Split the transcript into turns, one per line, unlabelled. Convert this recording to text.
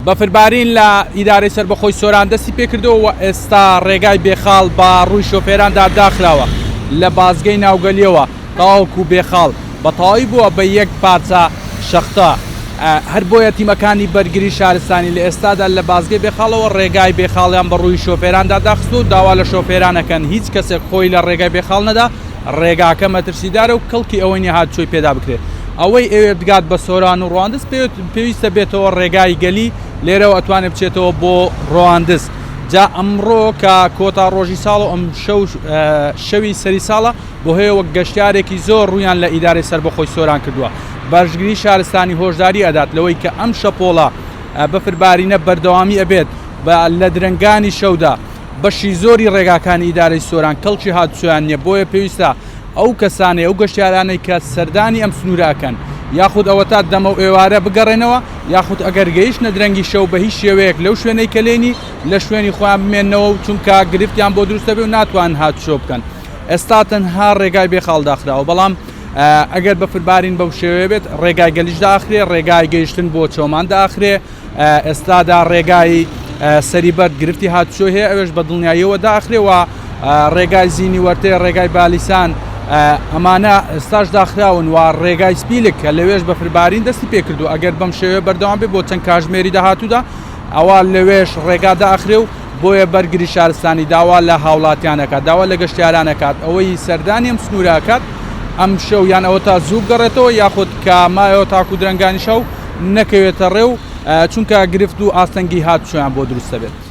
بەفربارین لە ئیدارەی سەربەخۆی سۆران دەستی پێکردەوە و ئێستا ڕێگای بێخاڵ بە ڕووی شۆفێراندا داخراوە لە بازگەی ناوگەلیەوە تاوەکو بێخاڵ بەتەواوی بووە بە یەک پارچە شەختە. هەر بۆیە تیمەکانی بەرگری شارستانی لە ئێستادا لە بازگەی بێخاڵەوە ڕێگای بێخاڵیان بە ڕووی شۆفێراندا داخست و داوا لە شۆفێرانەکەن هیچ کەسێک خۆی لە ڕێگای بێخاڵ نەدا، ڕێگاکە مەترسیدارە و کەڵکی ئەوەی نەهات چۆی پێدا بکرێت. ئەوەی ئەوێ بگات بە سۆران و ڕواندز پێویستە بێتەوە ڕێگای گەلی لێرەوە ئەتوانێت بچێتەوە بۆ ڕواندز. جا ئەمڕۆ کە کۆتا ڕۆژی ساڵ و ئەم شەوی سەری ساڵە بۆ هەیە وەک گەشتارێکی زۆر ڕوویان لە ئیدارەی سەربەخۆی سۆران کردووە. بەشگری شارستانی هۆشداری ئەدات لەوەی کە ئەم شەپۆڵە بەفربارینە بەردەوامی ئەبێت لە درنگانی شەودا بەشی زۆری ڕێگاکانی ئیدارەی سۆران کەڵکی هاتوچۆیان نییە، بۆیە پێویستە ئەو کەسانەی ئەو گەشتیارانەی کە سەردانی ئەم سنوورەکەن یاخود ئەوە تا دەمە و ئێوارە بگەڕێنەوە، یاخود ئەگەر گەیشتە درەنگی شەو بە هیچ شێوەیەک لەو شوێنەی کە لێنی لە شوێنی خۆیان بمێنەوە و چونکە گرفتیان بۆ دروستە بێ و ناتوان هاتوچۆ بکەن. ئێستا تەنها ڕێگای بێخاڵ داخراوە، بەڵام ئەگەر بەفربارین بەو شێوەیە بێت ڕێگای گەلیش داخرێ، ڕێگای گەیشتن بۆ چۆمان داخرێ. ئێستادا ڕێگای سەریبەر گرفتی هاتوچۆ هەیە، ئەوێش بە دڵنیاییەوە داخرێ و ڕێگای زینی وەرتێ، ڕێگای بالیسان ئەمانە ئێستاش داخراون و ڕێگای سپیلک کە لەوێش بەفربارین دەستی پێکردو. ئەگەر بەم شێوەیە بەردەوام بێ بۆ چەند کاژمێری داهاتوودا ئەوە لەوێش ڕێگا داخرێ و بۆیە بەرگری شارستانی داوا لە هاوڵاتیانەکات، داوا لە گەشتیارانەکات ئەوەی سەردانی ئەم سنوورەکات ئەم شەو یان ئەوە تا زوو بگەڕێتەوە یاخود کە مایەوە تاکو درەنگانی شەو نەکەوێتە ڕێ و چونکە گرفت و ئاستەنگی هاتوچۆیان بۆ دروستە بێت.